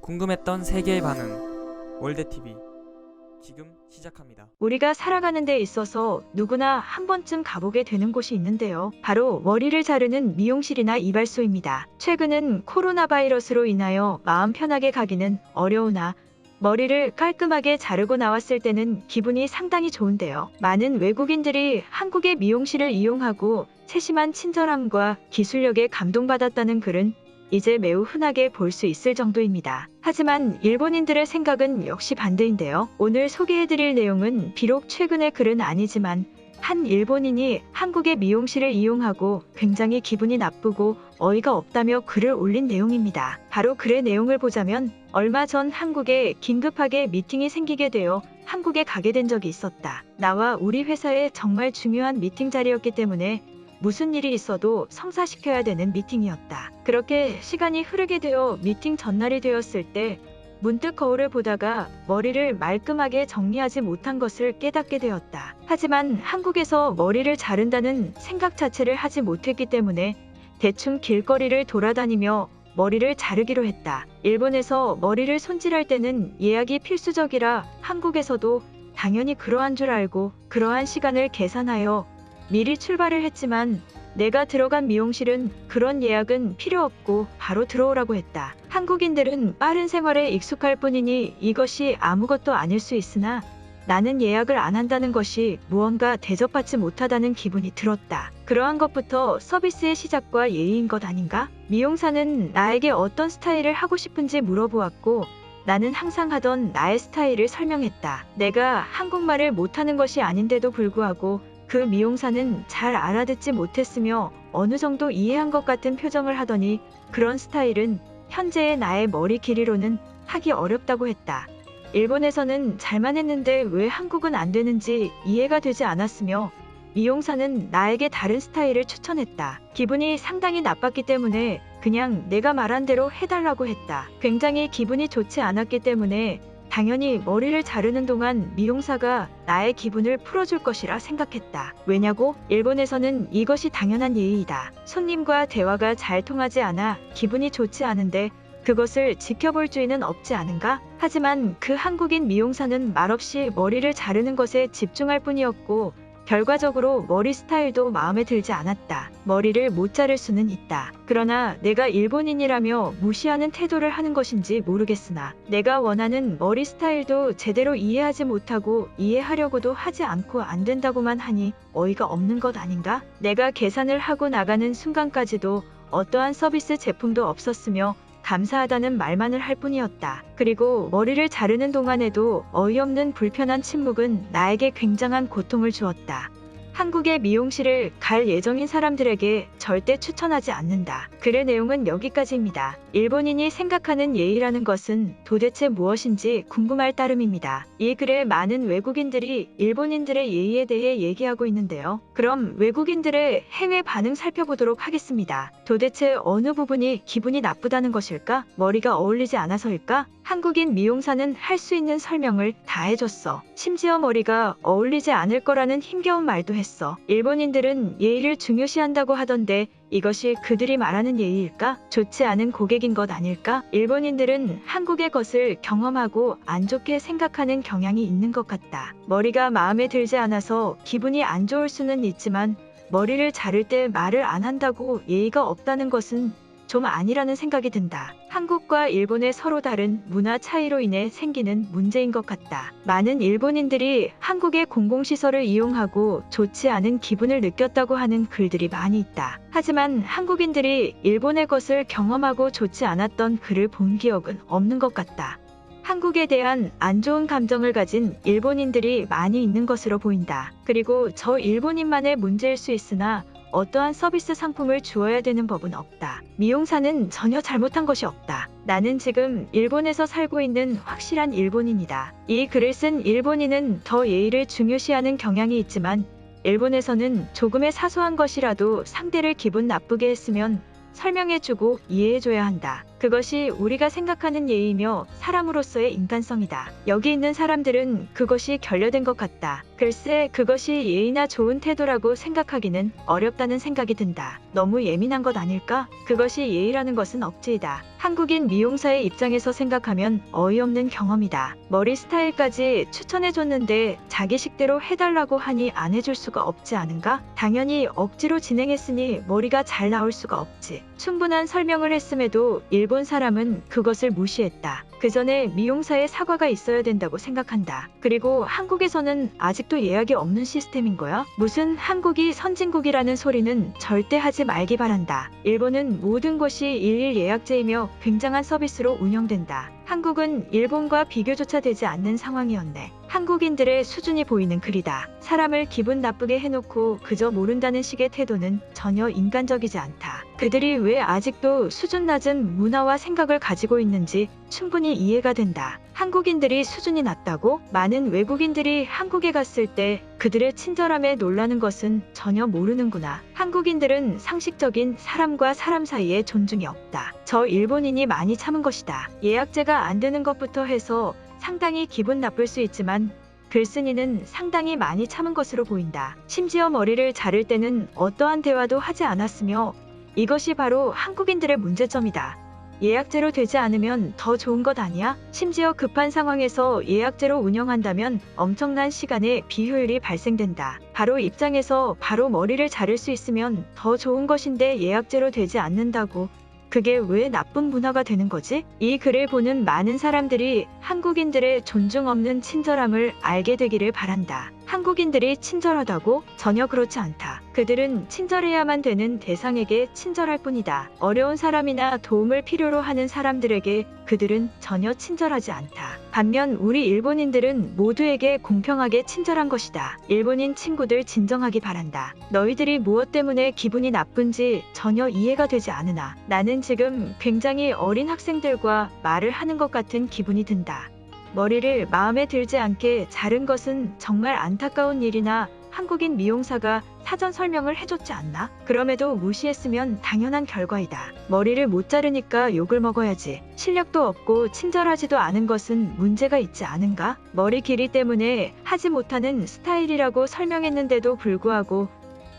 궁금했던 세계의 반응. 월드TV 지금 시작합니다. 우리가 살아가는 데 있어서 누구나 한 번쯤 가보게 되는 곳이 있는데요. 바로 머리를 자르는 미용실이나 이발소입니다. 최근은 코로나 바이러스로 인하여 마음 편하게 가기는 어려우나 머리를 깔끔하게 자르고 나왔을 때는 기분이 상당히 좋은데요. 많은 외국인들이 한국의 미용실을 이용하고 세심한 친절함과 기술력에 감동받았다는 글은 이제 매우 흔하게 볼 수 있을 정도입니다. 하지만 일본인들의 생각은 역시 반대인데요. 오늘 소개해드릴 내용은 비록 최근의 글은 아니지만 한 일본인이 한국의 미용실을 이용하고 굉장히 기분이 나쁘고 어이가 없다며 글을 올린 내용입니다. 바로 글의 내용을 보자면 얼마 전 한국에 긴급하게 미팅이 생기게 되어 한국에 가게 된 적이 있었다. 나와 우리 회사의 정말 중요한 미팅 자리였기 때문에 무슨 일이 있어도 성사시켜야 되는 미팅이었다. 그렇게 시간이 흐르게 되어 미팅 전날이 되었을 때 문득 거울을 보다가 머리를 말끔하게 정리하지 못한 것을 깨닫게 되었다. 하지만 한국에서 머리를 자른다는 생각 자체를 하지 못했기 때문에 대충 길거리를 돌아다니며 머리를 자르기로 했다. 일본에서 머리를 손질할 때는 예약이 필수적이라 한국에서도 당연히 그러한 줄 알고 그러한 시간을 계산하여 미리 출발을 했지만 내가 들어간 미용실은 그런 예약은 필요 없고 바로 들어오라고 했다. 한국인들은 빠른 생활에 익숙할 뿐이니 이것이 아무것도 아닐 수 있으나 나는 예약을 안 한다는 것이 무언가 대접받지 못하다는 기분이 들었다. 그러한 것부터 서비스의 시작과 예의인 것 아닌가? 미용사는 나에게 어떤 스타일을 하고 싶은지 물어보았고 나는 항상 하던 나의 스타일을 설명했다. 내가 한국말을 못하는 것이 아닌데도 불구하고 그 미용사는 잘 알아듣지 못했으며 어느 정도 이해한 것 같은 표정을 하더니 그런 스타일은 현재의 나의 머리 길이로는 하기 어렵다고 했다. 일본에서는 잘만 했는데 왜 한국은 안 되는지 이해가 되지 않았으며 미용사는 나에게 다른 스타일을 추천했다. 기분이 상당히 나빴기 때문에 그냥 내가 말한 대로 해달라고 했다. 굉장히 기분이 좋지 않았기 때문에 당연히 머리를 자르는 동안 미용사가 나의 기분을 풀어줄 것이라 생각했다. 왜냐고? 일본에서는 이것이 당연한 예의이다. 손님과 대화가 잘 통하지 않아 기분이 좋지 않은데 그것을 지켜볼 주의는 없지 않은가? 하지만 그 한국인 미용사는 말없이 머리를 자르는 것에 집중할 뿐이었고 결과적으로 머리 스타일도 마음에 들지 않았다. 머리를 못 자를 수는 있다. 그러나 내가 일본인이라며 무시하는 태도를 하는 것인지 모르겠으나 내가 원하는 머리 스타일도 제대로 이해하지 못하고 이해하려고도 하지 않고 안 된다고만 하니 어이가 없는 것 아닌가? 내가 계산을 하고 나가는 순간까지도 어떠한 서비스 제품도 없었으며 감사하다는 말만을 할 뿐이었다. 그리고 머리를 자르는 동안에도 어이없는 불편한 침묵은 나에게 굉장한 고통을 주었다. 한국의 미용실을 갈 예정인 사람들에게 절대 추천하지 않는다. 글의 내용은 여기까지입니다. 일본인이 생각하는 예의라는 것은 도대체 무엇인지 궁금할 따름입니다. 이 글에 많은 외국인들이 일본인들의 예의에 대해 얘기하고 있는데요. 그럼 외국인들의 해외 반응 살펴보도록 하겠습니다. 도대체 어느 부분이 기분이 나쁘다는 것일까? 머리가 어울리지 않아서일까? 한국인 미용사는 할 수 있는 설명을 다 해줬어. 심지어 머리가 어울리지 않을 거라는 힘겨운 말도 했어. 일본인들은 예의를 중요시한다고 하던데 이것이 그들이 말하는 예의일까? 좋지 않은 고객인 것 아닐까? 일본인들은 한국의 것을 경험하고 안 좋게 생각하는 경향이 있는 것 같다. 머리가 마음에 들지 않아서 기분이 안 좋을 수는 있지만 머리를 자를 때 말을 안 한다고 예의가 없다는 것은 좀 아니라는 생각이 든다. 한국과 일본의 서로 다른 문화 차이로 인해 생기는 문제인 것 같다. 많은 일본인들이 한국의 공공시설을 이용하고 좋지 않은 기분을 느꼈다고 하는 글들이 많이 있다. 하지만 한국인들이 일본의 것을 경험하고 좋지 않았던 글을 본 기억은 없는 것 같다. 한국에 대한 안 좋은 감정을 가진 일본인들이 많이 있는 것으로 보인다. 그리고 저 일본인만의 문제일 수 있으나 어떠한 서비스 상품을 주어야 되는 법은 없다. 미용사는 전혀 잘못한 것이 없다. 나는 지금 일본에서 살고 있는 확실한 일본인이다. 이 글을 쓴 일본인은 더 예의를 중요시하는 경향이 있지만 일본에서는 조금의 사소한 것이라도 상대를 기분 나쁘게 했으면 설명해주고 이해해줘야 한다. 그것이 우리가 생각하는 예의며 사람으로서의 인간성이다. 여기 있는 사람들은 그것이 결여된 것 같다. 글쎄, 그것이 예의나 좋은 태도라고 생각하기는 어렵다는 생각이 든다. 너무 예민한 것 아닐까? 그것이 예의라는 것은 억지이다. 한국인 미용사의 입장에서 생각하면 어이없는 경험이다. 머리 스타일까지 추천해줬는데 자기 식대로 해달라고 하니 안 해줄 수가 없지 않은가? 당연히 억지로 진행했으니 머리가 잘 나올 수가 없지. 충분한 설명을 했음에도 일본 사람은 그것을 무시했다. 그 전에 미용사의 사과가 있어야 된다고 생각한다. 그리고 한국에서는 아직도 예약이 없는 시스템인 거야? 무슨 한국이 선진국이라는 소리는 절대 하지 말기 바란다. 일본은 모든 것이 일일 예약제이며 굉장한 서비스로 운영된다. 한국은 일본과 비교조차 되지 않는 상황이었네. 한국인들의 수준이 보이는 글이다. 사람을 기분 나쁘게 해놓고 그저 모른다는 식의 태도는 전혀 인간적이지 않다. 그들이 왜 아직도 수준 낮은 문화와 생각을 가지고 있는지 충분히 이해가 된다. 한국인들이 수준이 낮다고? 많은 외국인들이 한국에 갔을 때 그들의 친절함에 놀라는 것은 전혀 모르는구나. 한국인들은 상식적인 사람과 사람 사이에 존중이 없다. 저 일본인이 많이 참은 것이다. 예약제가 안 되는 것부터 해서 상당히 기분 나쁠 수 있지만 글쓴이는 상당히 많이 참은 것으로 보인다. 심지어 머리를 자를 때는 어떠한 대화도 하지 않았으며 이것이 바로 한국인들의 문제점이다. 예약제로 되지 않으면 더 좋은 것 아니야? 심지어 급한 상황에서 예약제로 운영한다면 엄청난 시간의 비효율이 발생된다. 바로 입장에서 바로 머리를 자를 수 있으면 더 좋은 것인데 예약제로 되지 않는다고. 그게 왜 나쁜 문화가 되는 거지? 이 글을 보는 많은 사람들이 한국인들의 존중 없는 친절함을 알게 되기를 바란다. 한국인들이 친절하다고? 전혀 그렇지 않다. 그들은 친절해야만 되는 대상에게 친절할 뿐이다. 어려운 사람이나 도움을 필요로 하는 사람들에게 그들은 전혀 친절하지 않다. 반면 우리 일본인들은 모두에게 공평하게 친절한 것이다. 일본인 친구들 진정하기 바란다. 너희들이 무엇 때문에 기분이 나쁜지 전혀 이해가 되지 않으나 나는 지금 굉장히 어린 학생들과 말을 하는 것 같은 기분이 든다. 머리를 마음에 들지 않게 자른 것은 정말 안타까운 일이나 한국인 미용사가 사전 설명을 해줬지 않나? 그럼에도 무시했으면 당연한 결과이다. 머리를 못 자르니까 욕을 먹어야지. 실력도 없고 친절하지도 않은 것은 문제가 있지 않은가? 머리 길이 때문에 하지 못하는 스타일이라고 설명했는데도 불구하고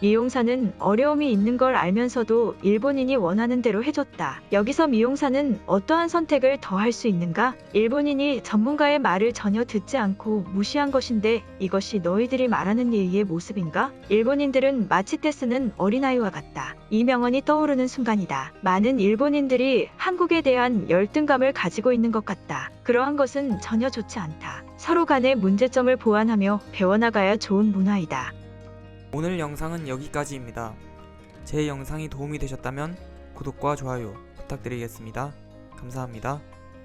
미용사는 어려움이 있는 걸 알면서도 일본인이 원하는 대로 해줬다. 여기서 미용사는 어떠한 선택을 더 할 수 있는가? 일본인이 전문가의 말을 전혀 듣지 않고 무시한 것인데 이것이 너희들이 말하는 예의의 모습인가? 일본인들은 마치 떼쓰는 어린아이와 같다. 이 명언이 떠오르는 순간이다. 많은 일본인들이 한국에 대한 열등감을 가지고 있는 것 같다. 그러한 것은 전혀 좋지 않다. 서로 간의 문제점을 보완하며 배워나가야 좋은 문화이다. 오늘 영상은 여기까지입니다. 제 영상이 도움이 되셨다면 구독과 좋아요 부탁드리겠습니다. 감사합니다.